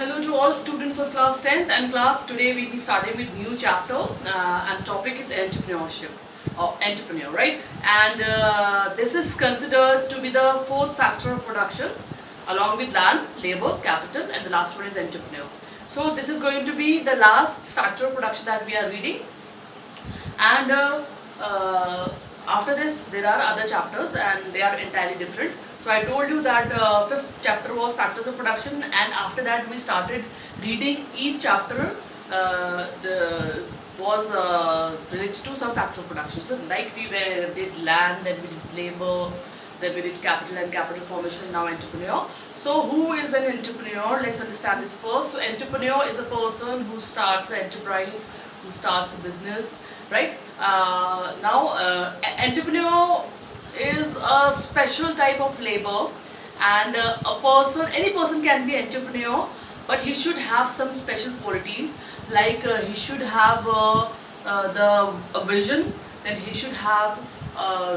Hello to all students of class 10th and class. Today we'll be starting with new chapter and topic is entrepreneurship or entrepreneur, right? And this is considered to be the fourth factor of production along with land, labor, capital, and the last one is entrepreneur. So this is going to be the last factor of production that we are reading, and after this there are other chapters and they are entirely different. So I told you that fifth chapter was factors of production, and after that we started reading each chapter was related to some factor of production. So like did land, then we did labor, then we did capital and capital formation, now entrepreneur. So who is an entrepreneur? Let's understand this first. So entrepreneur is a person who starts an enterprise, who starts a business, right? Entrepreneur is a special type of labor, and any person can be entrepreneur, but he should have some special qualities, like he should have a vision, then he should have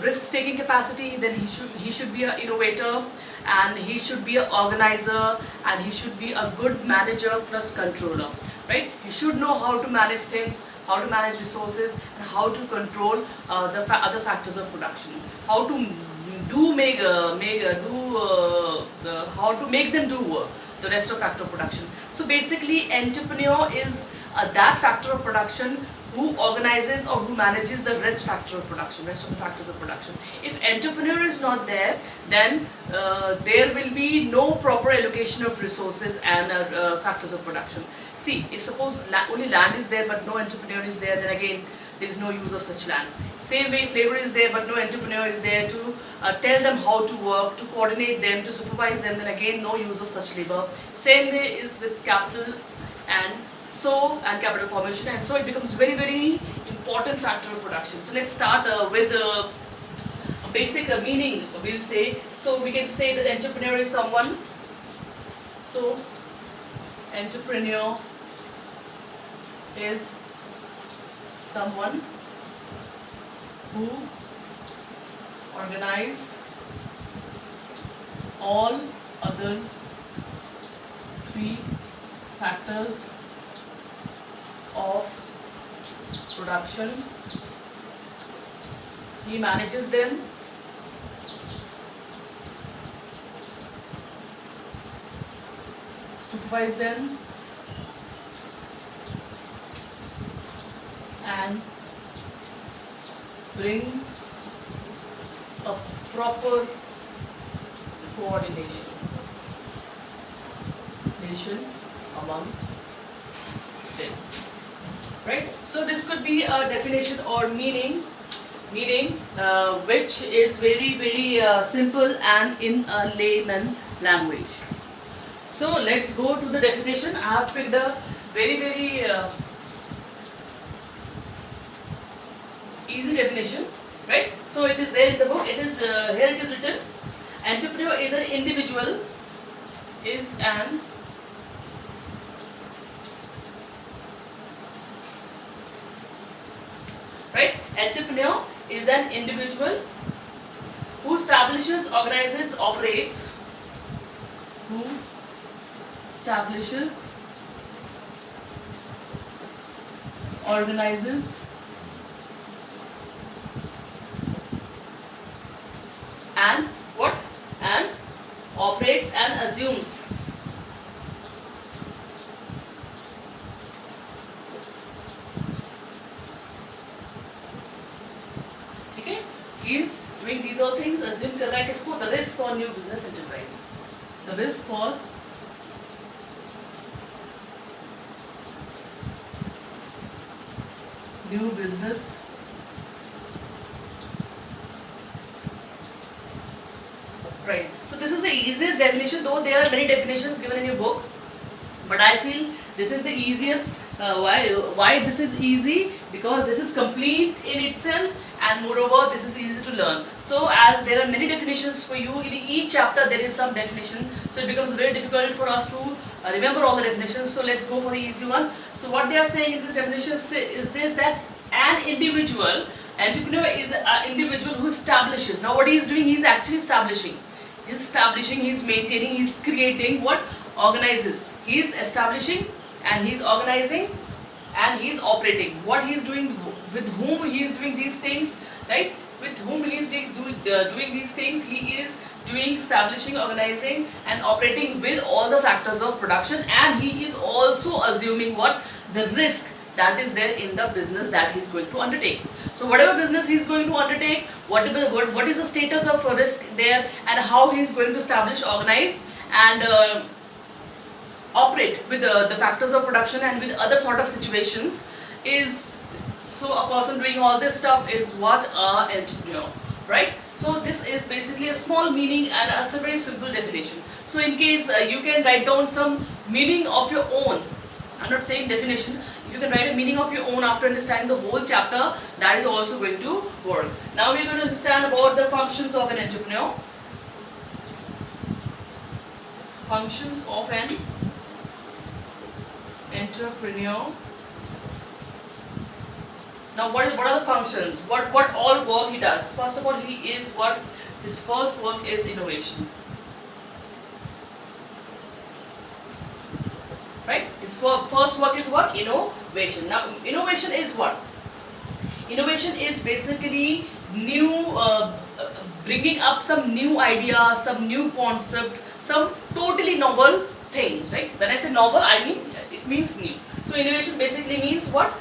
risk-taking capacity, then he should be an innovator, and he should be an organizer, and he should be a good manager plus controller, right? He should know how to manage things, how to manage resources, and how to control the other factors of production, how to how to make them do the rest of factor of production. So basically entrepreneur is that factor of production who organizes or who manages the rest of the factors of production. If entrepreneur is not there, then there will be no proper allocation of resources and factors of production. See, if suppose only land is there but no entrepreneur is there, then again there is no use of such land. Same way, if labor is there but no entrepreneur is there to tell them how to work, to coordinate them, to supervise them, then again no use of such labor. Same way is with capital and capital formation, and so it becomes very, very important factor of production. So let's start with a basic meaning, we'll say. So we can say that entrepreneur is someone. So entrepreneur is someone who organize all other three factors of production. He manages them, supervise them, and bring a proper coordination among them, right? So this could be a definition or meaning which is very, very simple and in a layman language. So let's go to the definition. I have picked a very, very easy definition, right? So it is there in the book. It is here. It is written: entrepreneur is an individual. Entrepreneur is an individual who establishes, organizes, operates. Who establishes, organizes, and what? And operates and assumes. Okay? He is doing these all things. Assume कर रहा है किसको? The risk for new business enterprise. The risk for new business price. So this is the easiest definition, though there are many definitions given in your book, but I feel this is the easiest. Why this is easy? Because this is complete in itself, and moreover this is easy to learn. So as there are many definitions for you, in each chapter there is some definition, so it becomes very difficult for us to remember all the definitions. So let's go for the easy one. So what they are saying in this definition is this, that an individual, entrepreneur is an individual who establishes. Now what he is doing, he is actually establishing. He is maintaining, he is creating what? organizes. He's establishing and he's organizing and he's operating. What he's doing, with whom he is doing these things, right? With whom he is doing these things, he is doing, establishing, organizing and operating with all the factors of production, and he is also assuming what? The risk that is there in the business that he is going to undertake. So whatever business he is going to undertake, what is the status of risk there, and how he is going to establish, organize and operate with the factors of production and with other sort of situations is, so a person doing all this stuff is what? A entrepreneur, right? So this is basically a small meaning and a very simple definition. So in case you can write down some meaning of your own, I'm not saying definition, if you can write a meaning of your own after understanding the whole chapter, that is also going to work. Now we are going to understand about the functions of an entrepreneur. Functions of an entrepreneur. Now what are the functions? What all work he does? First of all, he is what? His first work is innovation. Right? His first work is what? Innovation. Now innovation is what? Innovation is basically new, bringing up some new idea, some new concept, some totally novel thing. Right? When I say novel, I mean it means new. So innovation basically means what?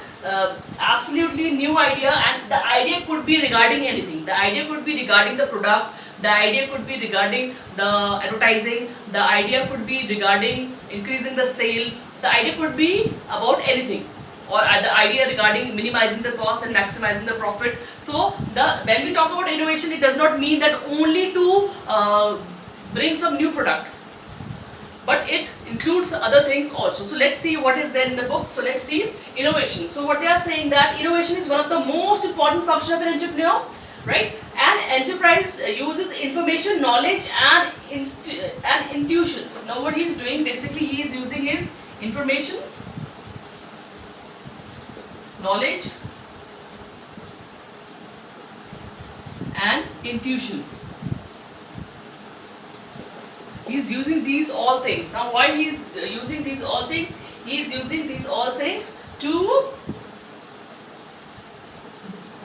Absolutely new idea, and the idea could be regarding anything. The idea could be regarding the product, the idea could be regarding the advertising, the idea could be regarding increasing the sale, the idea could be about anything, or the idea regarding minimizing the cost and maximizing the profit. So when we talk about innovation, it does not mean that only to bring some new product, but it includes other things also. So let's see what is there in the book. So let's see innovation. So what they are saying, that innovation is one of the most important functions of an entrepreneur, right? An enterprise uses information, knowledge and intuitions. Now what he is doing, basically he is using his information, knowledge and intuition. He is using these all things. Now why he is using these all things? He is using these all things to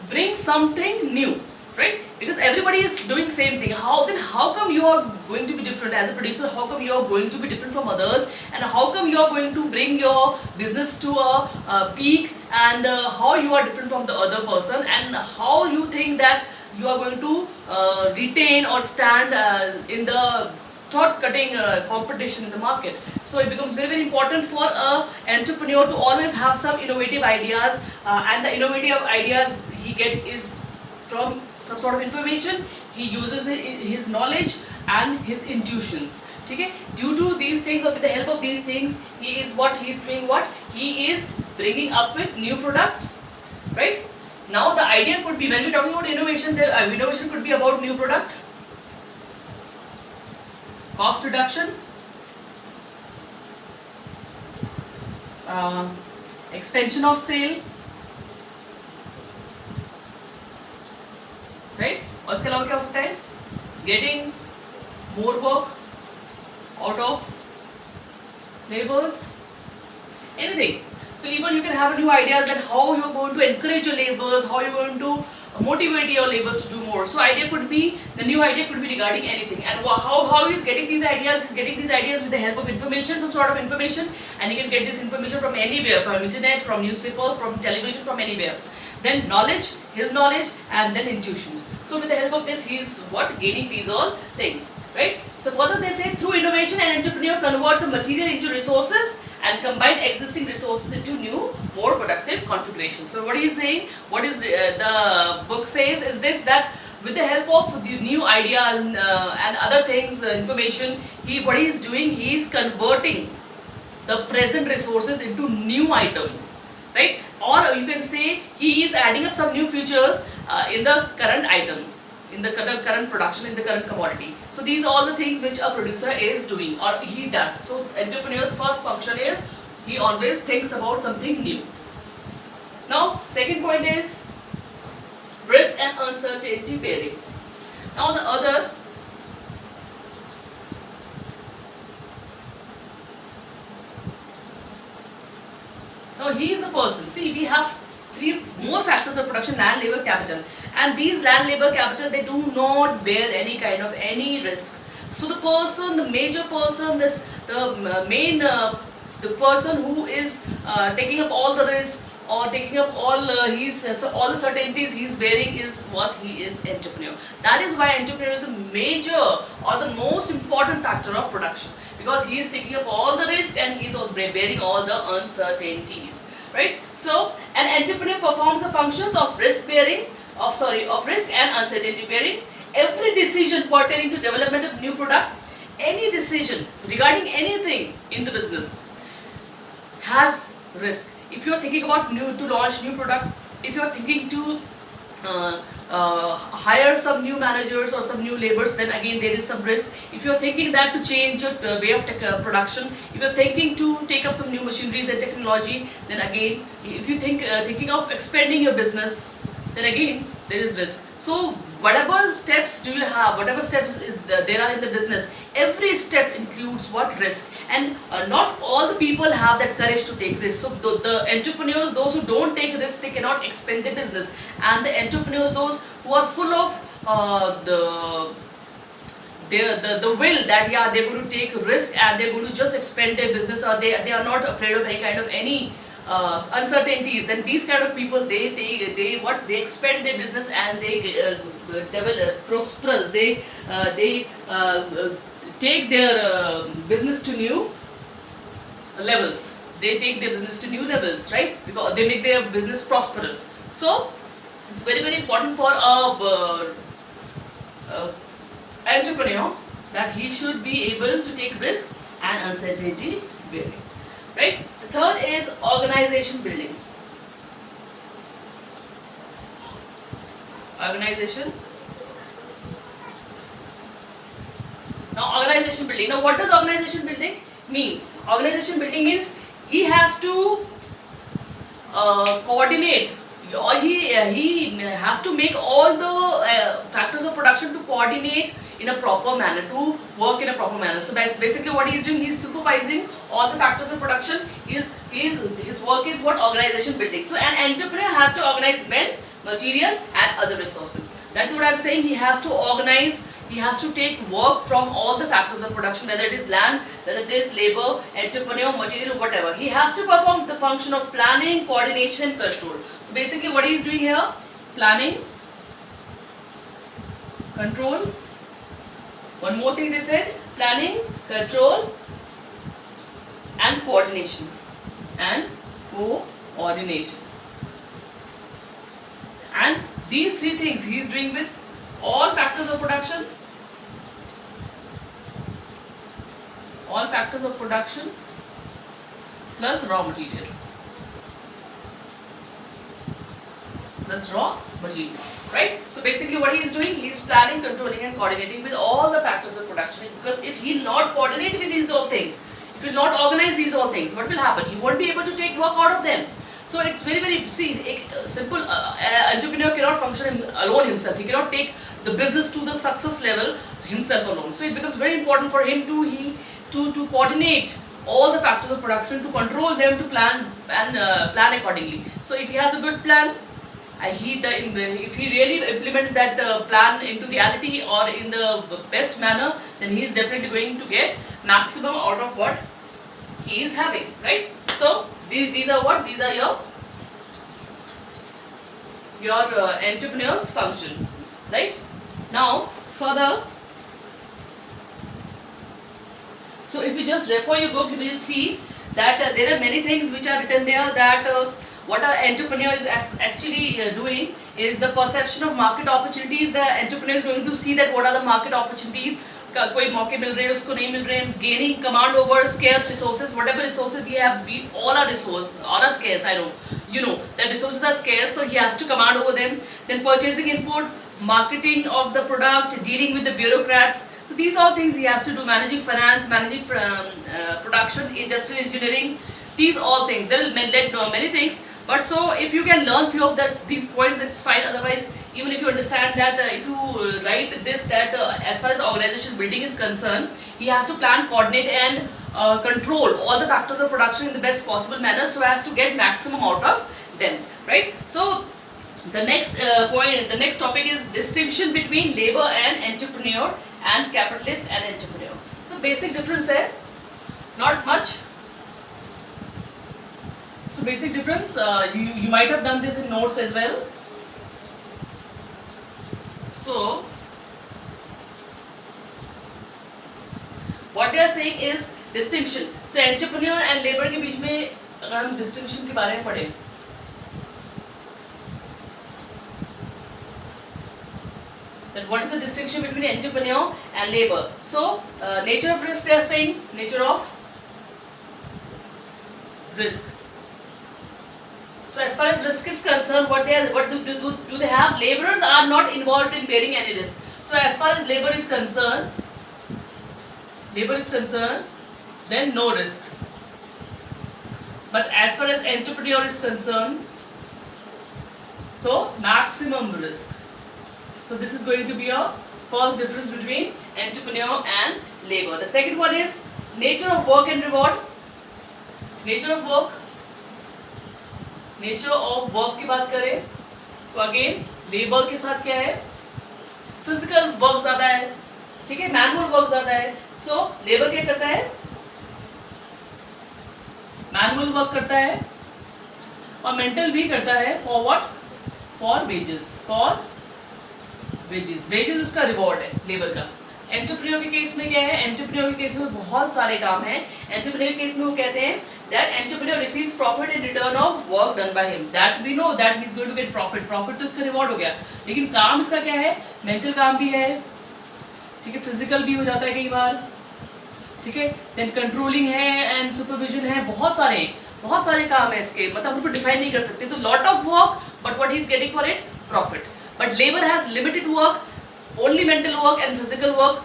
bring something new, right? Because everybody is doing same thing. How come you are going to be different as a producer? How come you are going to be different from others? And how come you are going to bring your business to a peak? And how you are different from the other person? And how you think that you are going to retain or stand in the thought-cutting competition in the market. So it becomes very, very important for an entrepreneur to always have some innovative ideas, and the innovative ideas he gets is from some sort of information. He uses his knowledge and his intuitions. Okay? Due to these things, or with the help of these things, he is doing what? He is bringing up with new products, right? Now the idea could be, when we're talking about innovation, the innovation could be about new product, cost reduction, extension of sale, right? और इसके अलावा क्या हो सकता है? Getting more work out of laborers, anything. So even you can have new ideas that how you are going to encourage your laborers, how you are going to motivate your laborers to do more. So idea could be, the new idea could be regarding anything. And how he is getting these ideas? He is getting these ideas with the help of information, some sort of information, and you can get this information from anywhere, from internet, from newspapers, from television, from anywhere. Then knowledge, his knowledge, and then intuitions. So with the help of this, he is what? Gaining these all things, right? So further they say, through innovation, an entrepreneur converts a material into resources and combine existing resources into new, more productive configurations. So what he is saying, what is the book says is this, that with the help of the new ideas and other things, information, what he is doing, he is converting the present resources into new items, right? Or you can say he is adding up some new features in the current item, in the current production, in the current commodity. So these are all the things which a producer is doing, or he does. So entrepreneur's first function is he always thinks about something new. Now second point is risk and uncertainty bearing. Now the other Now he is the person. See, we have three more factors of production: land, labor, capital. And these land, labor, capital, they do not bear any kind of any risk. So the person, the major person, this the main the person who is taking up all the risk or taking up all all the certainties he's bearing is what he is entrepreneur. That is why entrepreneur is the major or the most important factor of production, because he is taking up all the risk and he's bearing all the uncertainties, right? So an entrepreneur performs the functions of risk bearing, of risk and uncertainty bearing. Every decision pertaining to development of new product, any decision regarding anything in the business has risk. If you are thinking about to launch new product, if you are thinking to hire some new managers or some new laborers, then again there is some risk. If you are thinking that to change your way of production, if you are thinking to take up some new machineries and technology, then again if you thinking of expanding your business, then again there is risk. So whatever steps do you have, whatever steps there are in the business, every step includes what risk, and not all the people have that courage to take risks. So the entrepreneurs, those who don't take risks, they cannot expand their business. And the entrepreneurs, those who are full of the will that yeah, they're going to take risk and they're going to just expand their business, or they are not afraid of any kind of any uncertainties, and these kind of people, they expand their business and they develop prosperous. They take their business to new levels. They take their business to new levels, right? Because they make their business prosperous. So it's very, very important for a entrepreneur that he should be able to take risk and uncertainty bearing, right? The third is organization building. Organization. Now organization building. Now what does organization building means? Organization building means he has to coordinate, or he has to make all the factors of production to coordinate in a proper manner, to work in a proper manner. So that's basically what he is doing. He is supervising all the factors of production. His work is what? Organization building. So an entrepreneur has to organize men, material and other resources. That's what I'm saying. He has to organize, he has to take work from all the factors of production, whether it is land, whether it is labor, entrepreneur, material, whatever. He has to perform the function of planning, coordination and control. So basically what he is doing here: planning, control. One more thing they said: planning, control and coordination. And these three things he is doing with all factors of production. All factors of production plus raw material. Right? So basically what he is doing, he is planning, controlling and coordinating with all the factors of production. Because if he will not coordinate with these all things, if he will not organize these all things, what will happen? He won't be able to take work out of them. So it's very, very, simple. Entrepreneur cannot function alone himself. He cannot take the business to the success level himself alone. So it becomes very important for him to coordinate all the factors of production, to control them, to plan and plan accordingly. So if he has a good plan, if he really implements that plan into reality or in the best manner, then he is definitely going to get maximum out of what he is having, right? So these are what? These are your entrepreneur's functions, right? Now further, so if you just refer your book, you will see that there are many things which are written there, that what an entrepreneur is actually doing is the perception of market opportunities. The entrepreneur is going to see that what are the market opportunities, कोई मौके मिल रहे हैं उसको नहीं मिल रहे हैं, gaining command over scarce resources. Whatever resources we have, we all are scarce. I know, you know that resources are scarce, so he has to command over them. Then purchasing input, marketing of the product, dealing with the bureaucrats. So these are things he has to do: managing finance, managing production, industrial engineering. These all things. There will be many things. But so if you can learn few of these points, it's fine. Otherwise, even if you understand that if you write this, that as far as organization building is concerned, he has to plan, coordinate and control all the factors of production in the best possible manner so as to get maximum out of them, right? So the next point, the next topic is distinction between labor and entrepreneur and capitalist and entrepreneur. So basic difference है, not much. So basic difference, you might have done this in notes as well. So what they are saying is distinction. So entrepreneur and labor के बीच में अगर हम distinction के बारे में पढ़ें, that what is the distinction between entrepreneur and labor? So nature of risk, they are saying nature of risk. So as far as risk is concerned, what do they have? Laborers are not involved in bearing any risk. So as far as labor is concerned, then no risk. But as far as entrepreneur is concerned, so maximum risk. So this is going to be a first difference between entrepreneur and labor. The second one is nature of work and reward. Nature of work की बात करें तो again labour के साथ क्या है, physical work ज्यादा है, ठीक है, मैनुअल वर्क ज्यादा है. सो लेबर क्या करता है, मैनुअल वर्क करता है और मेंटल भी करता है. For what? For wages. Wages उसका रिवॉर्ड है लेबर का. एंटरप्रेन्योर के केस में क्या है, एंटरप्रेन्योर के केस में बहुत सारे काम हैं. एंटरप्रेन्योर के केस में वो कहते हैं that entrepreneur receives profit in return of work done by him. That we know that he is going to get profit. Profit तो इसका रिवॉर्ड हो गया, लेकिन काम इसका क्या है, मेंटल काम भी है, ठीक है, फिजिकल भी हो जाता है कई बार, ठीक है, देन कंट्रोलिंग है एंड सुपरविजन है. बहुत सारे काम है इसके, मतलब उनको डिफाइन नहीं कर सकते. तो lot of work, but what he is getting for it, profit. But labour has limited work, only mental work and physical work,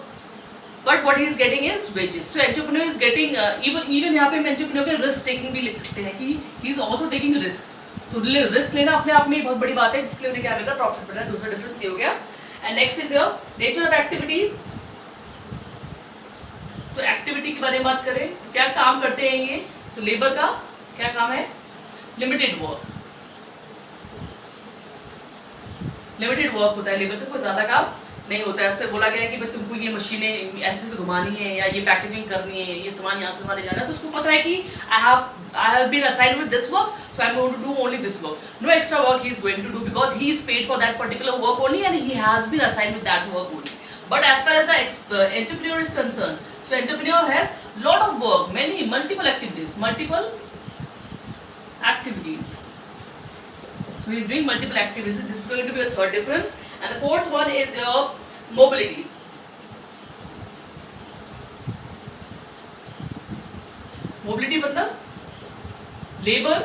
but what he is getting is wages. So entrepreneur is getting even यहाँ पे entrepreneur के risk taking भी लिख सकते हैं कि he is also taking risk. तो risk लेना अपने आप में बहुत बड़ी बात है, जिसके लिए क्या मिल रहा है, प्रॉफिट मिल रहा है. दूसरा डिफरेंस ये हो गया. And next is your nature of activity. तो एक्टिविटी के बारे में बात करें तो क्या काम करते हैं ये, तो लेबर का क्या काम है, लिमिटेड वर्क होता है. लेबर का कोई ज्यादा काम नहीं होता है. उससे बोला गया है कि भाई तुमको ये मशीनें ऐसे से घुमानी है या ये पैकेजिंग करनी है, ये सामान यहाँ से वहाँ ले जाना है, तो उसको पता है कि I have been assigned with this work, so I am going to do only this work. No extra work he is going to do because he is paid for that particular work only and he has been assigned with that work only. But as far as the entrepreneur is concern, so entrepreneur has lot of work, many multiple activities. So he is doing multiple activities. This is going to be a third difference. And the fourth one is your mobility. Mobility मतलब labour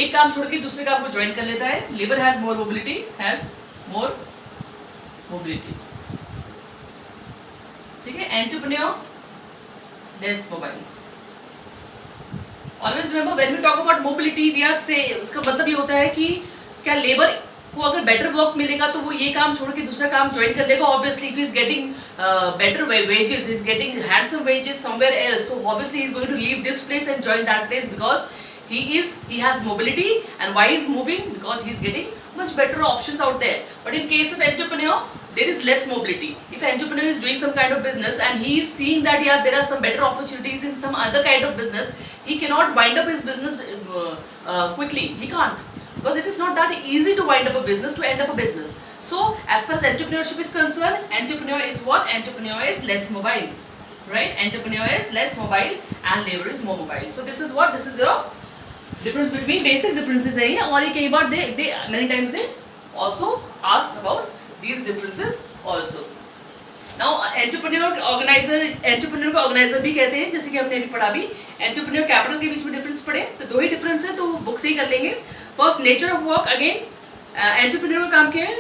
एक काम छोड़ के दूसरे काम को join कर लेता है. लेबर हैज मोर मोबिलिटी, ठीक है. Entrepreneur less mobile. Always remember when we talk about mobility, we are say उसका मतलब ये होता है कि क्या लेबर को अगर बेटर वर्क मिलेगा तो वो ये काम छोड़ के दूसरा काम ज्वाइन कर लेगा. Obviously, if he is getting better wages, he is getting handsome wages somewhere else, so obviously he is going to leave this place and join that place because he has mobility. And why he is moving? Because he is getting much better options out there. But in case of entrepreneur, there is less mobility. If entrepreneur is doing some kind of business and he is seeing that there are some better opportunities in some other kind of business, he cannot wind up his business quickly. He can't, because it is not that easy to wind up a business, to end up a business. So as far as entrepreneurship is concerned, entrepreneur is what? Entrepreneur is less mobile, right? Entrepreneur is less mobile and labor is more mobile. So this is what, this is your difference between, basic differences है ये. और ये कई बार they many times they also ask about these differences also. Now entrepreneur को organiser भी कहते हैं, जैसे कि हमने अभी पढ़ा भी. एंटरप्रेन्योर कैपिटल के बीच में डिफरेंस पढ़े तो दो ही डिफरेंस है, तो बुक से ही कर लेंगे. First nature of work. Again entrepreneur का काम क्या है,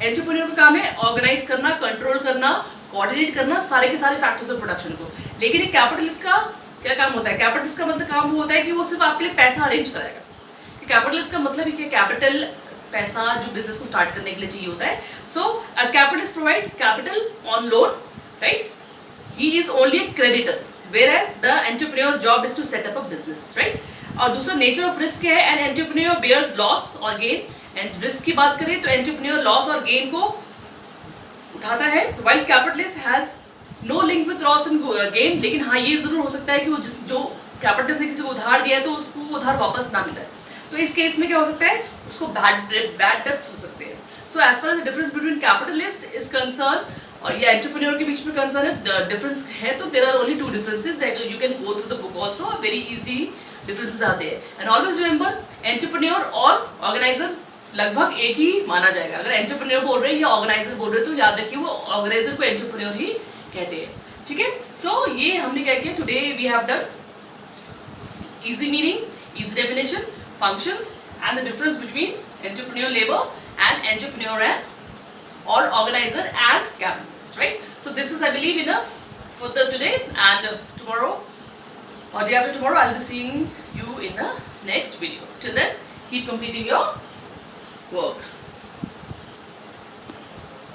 एंटरप्रेन्योर का काम है ऑर्गेनाइज करना, कंट्रोल करना, कोऑर्डिनेट करना सारे के सारे फैक्टर्स ऑफ प्रोडक्शन को. लेकिन एक कैपिटलिस्ट का क्या काम होता है, कैपिटलिस्ट का मतलब काम होता है कि वो सिर्फ आपके लिए पैसा अरेंज कराएगा. कैपिटलिस्ट का मतलब क्या, कैपिटल पैसा जो बिजनेस को स्टार्ट करने के लिए चाहिए होता है. So capitalist provide capital on loan, right. He is only a creditor. whereas the entrepreneur's job is to set up a business, right? और दूसरा नेचर ऑफ रिस्क क्या है, एन एंटरप्रेन्योर बेयर्स लॉस और गेन, एंड रिस्क की बात करें तो entrepreneur loss और गेन को उठाता है, while capitalist has no link with loss and gain, लेकिन हाँ ये जरूर हो सकता है कि वो जो कैपिटलिस्ट ने किसी को उधार दिया है तो उसको वो उधार वापस ना मिले, तो इस केस में क्या हो सकता है, उसको बैड डेब्ट्स हो सकते हैं. So as far as the difference between capitalist is concern और ये एंटरप्रेन्योर के बीच में कंसर्न है, डिफरेंस है, तो there are only two differences, you can go through the book also, very easy differences आते हैं. एंड ऑलवेज रिमेंबर एंटरप्रेन्योर और ऑर्गेनाइजर लगभग एक ही माना जाएगा. अगर एंटरप्रेन्योर बोल रहे हैं या ऑर्गेनाइजर बोल रहे हैं तो याद रखिए वो ऑर्गेनाइजर को एंटरप्रेन्योर ही कहते हैं. ठीक है, सो ये हमने क्या किया, today we have done easy meaning, easy definition, functions and the difference between entrepreneur labor and entrepreneur and or organizer and capitalist, right? So this is, I believe, enough for the today, and tomorrow or day after tomorrow I'll be seeing you in the next video. Till then, keep completing your